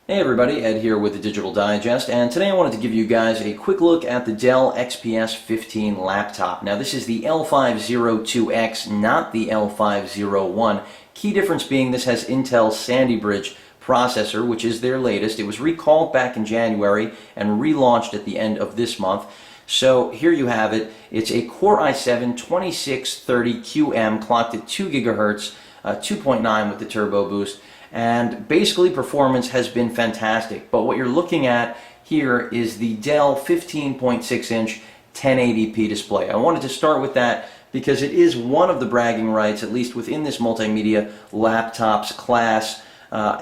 Hey everybody, Ed here with the Digital Digest, and today I wanted to give you guys a quick look at the Dell XPS 15 laptop. Now this is the L502X, not the L501. Key difference being this has Intel's Sandy Bridge processor, which is their latest. It was recalled back in January and relaunched at the end of this month. So here you have it. It's a Core i7-2630QM clocked at 2 gigahertz, 2.9 with the turbo boost. And basically performance has been fantastic, but what you're looking at here is the Dell 15.6-inch 1080p display. I wanted to start with that because it is one of the bragging rights, at least within this multimedia laptops class,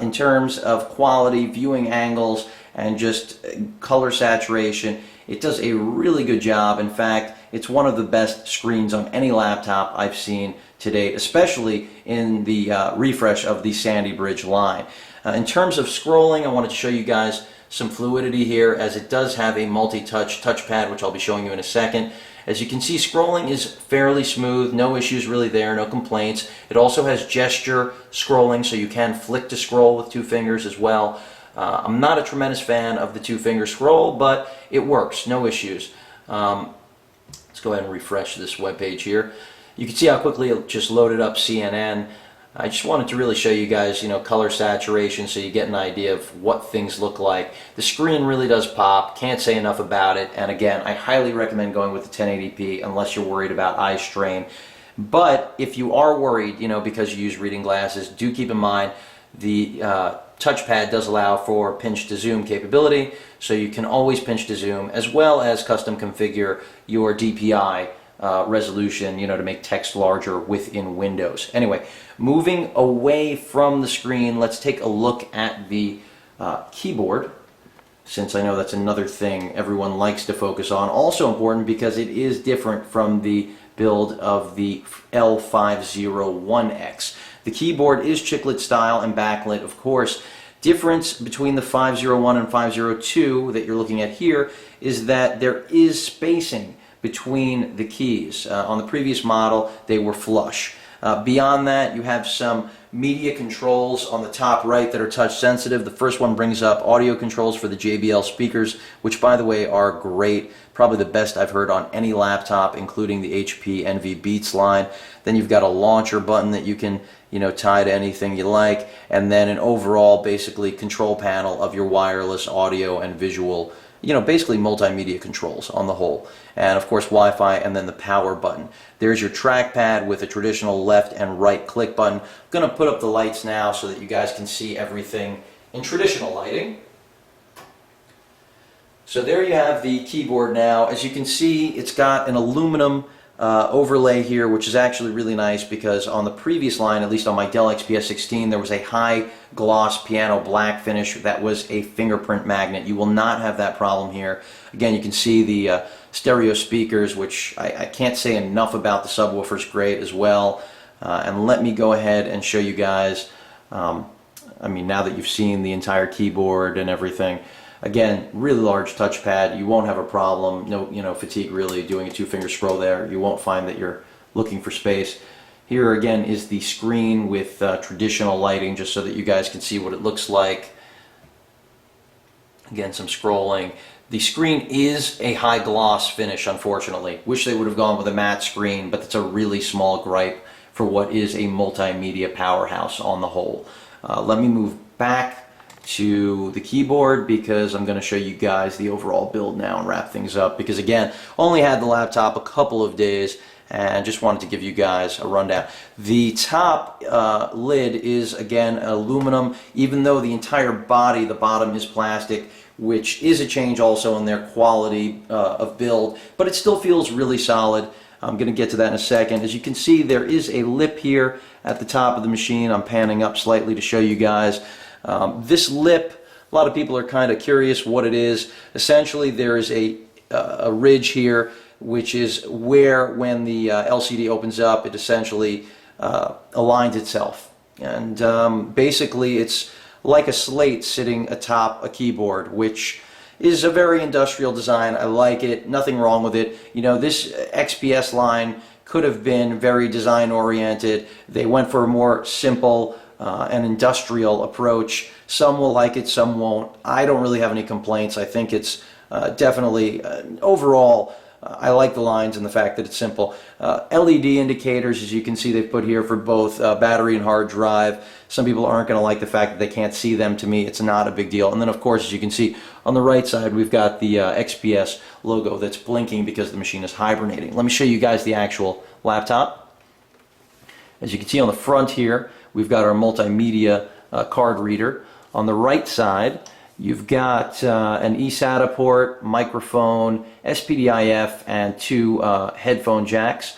in terms of quality, viewing angles, and just color saturation. It does a really good job. In fact, it's one of the best screens on any laptop I've seen to date, especially in the refresh of the Sandy Bridge line. In terms of scrolling, I wanted to show you guys some fluidity here, as it does have a multi-touch touchpad, which I'll be showing you in a second. As you can see, scrolling is fairly smooth, no issues really there, no complaints. It also has gesture scrolling, so you can flick to scroll with two fingers as well. I'm not a tremendous fan of the two-finger scroll, but it works, no issues. Let's go ahead and refresh this web page here. You can see how quickly it just loaded up CNN. I just wanted to really show you guys, color saturation so you get an idea of what things look like. The screen really does pop, can't say enough about it, and again, I highly recommend going with the 1080p unless you're worried about eye strain. But if you are worried, because you use reading glasses, do keep in mind the touchpad does allow for pinch to zoom capability, so you can always pinch to zoom, as well as custom configure your DPI resolution, to make text larger within Windows. Anyway, moving away from the screen, let's take a look at the keyboard, since I know that's another thing everyone likes to focus on. Also important because it is different from the build of the L501X. The keyboard is chiclet style and backlit, of course. Difference between the 501 and 502 that you're looking at here is that there is spacing between the keys. On the previous model, they were flush. Beyond that, you have some media controls on the top right that are touch sensitive. The first one brings up audio controls for the JBL speakers, which by the way are great. Probably the best I've heard on any laptop, including the HP NV Beats line. Then you've got a launcher button that you can tie to anything you like, and then an overall basically control panel of your wireless audio and visual, basically multimedia controls on the whole. And of course Wi-Fi, and then the power button. There's your trackpad with a traditional left and right click button. I'm going to put up the lights now so that you guys can see everything in traditional lighting. So there you have the keyboard now. As you can see, it's got an aluminum overlay here, which is actually really nice because on the previous line, at least on my Dell XPS 16, there was a high gloss piano black finish that was a fingerprint magnet. You will not have that problem here. Again, you can see the stereo speakers, which I can't say enough about. The subwoofer's great as well. And let me go ahead and show you guys, now that you've seen the entire keyboard and everything. Again, really large touchpad. You won't have a problem. No, fatigue really doing a two-finger scroll there. You won't find that you're looking for space. Here again is the screen with traditional lighting, just so that you guys can see what it looks like. Again, some scrolling. The screen is a high gloss finish, unfortunately. Wish they would have gone with a matte screen, but that's a really small gripe for what is a multimedia powerhouse on the whole. Let me move back to the keyboard because I'm going to show you guys the overall build now and wrap things up, because again, only had the laptop a couple of days and just wanted to give you guys a rundown. The top lid is again aluminum, even though the entire body, the bottom, is plastic, which is a change also in their quality of build, but it still feels really solid. I'm going to get to that in a second. As you can see, there is a lip here at the top of the machine. I'm panning up slightly to show you guys. This lip, a lot of people are kind of curious what it is. Essentially, there is a ridge here, which is where, when the LCD opens up, it essentially aligns itself. And basically, it's like a slate sitting atop a keyboard, which is a very industrial design. I like it. Nothing wrong with it. This XPS line could have been very design oriented. They went for a more simple an industrial approach. Some will like it, some won't. I don't really have any complaints. I think it's definitely, overall, I like the lines and the fact that it's simple. LED indicators, as you can see, they've put here for both battery and hard drive. Some people aren't going to like the fact that they can't see them. To me, it's not a big deal. And then, of course, as you can see, on the right side, we've got the XPS logo that's blinking because the machine is hibernating. Let me show you guys the actual laptop. As you can see on the front here, we've got our multimedia card reader. On the right side, you've got an eSATA port, microphone, SPDIF, and two headphone jacks.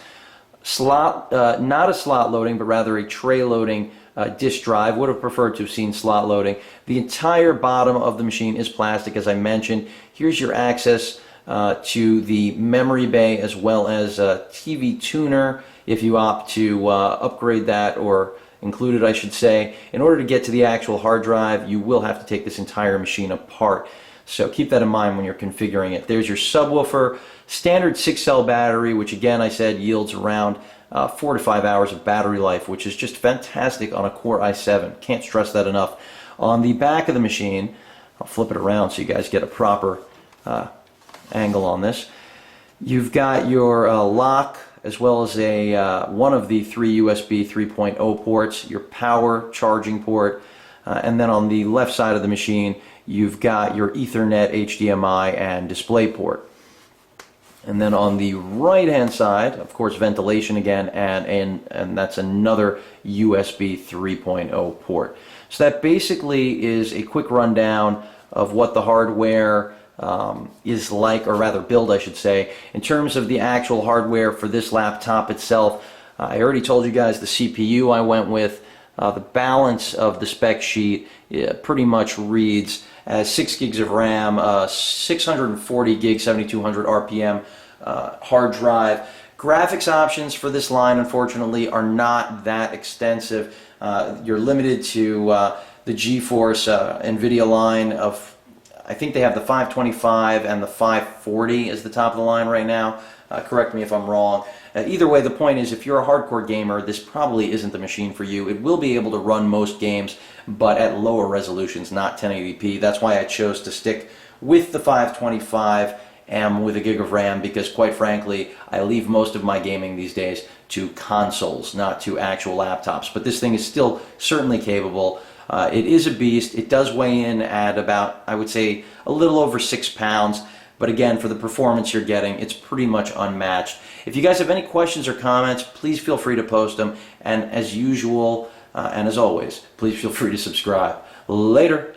Slot, not a slot loading, but rather a tray loading disk drive. Would have preferred to have seen slot loading. The entire bottom of the machine is plastic, as I mentioned. Here's your access to the memory bay, as well as a TV tuner if you opt to upgrade that, or include it, I should say. In order to get to the actual hard drive, you will have to take this entire machine apart. So keep that in mind when you're configuring it. There's your subwoofer, standard 6-cell battery, which again I said yields around 4 to 5 hours of battery life, which is just fantastic on a Core i7. Can't stress that enough. On the back of the machine, I'll flip it around so you guys get a proper angle on this. You've got your lock, as well as a one of the 3 USB 3.0 ports, your power charging port, and then on the left side of the machine you've got your Ethernet, HDMI, and display port. And then on the right hand side, of course, ventilation again, and that's another USB 3.0 port. So that basically is a quick rundown of what the hardware is like, or rather build, I should say. In terms of the actual hardware for this laptop itself, I already told you guys the CPU I went with. The balance of the spec sheet pretty much reads as 6 gigs of RAM, 640 gig, 7200 RPM hard drive. Graphics options for this line, unfortunately, are not that extensive. You're limited to the GeForce Nvidia line of, I think they have the 525 and the 540 as the top of the line right now. Correct me if I'm wrong. Either way, the point is, if you're a hardcore gamer, this probably isn't the machine for you. It will be able to run most games, but at lower resolutions, not 1080p. That's why I chose to stick with the 525M with a gig of RAM, because quite frankly, I leave most of my gaming these days to consoles, not to actual laptops. But this thing is still certainly capable. It is a beast. It does weigh in at about, I would say, a little over 6 pounds. But again, for the performance you're getting, it's pretty much unmatched. If you guys have any questions or comments, please feel free to post them. And as usual, and as always, please feel free to subscribe. Later.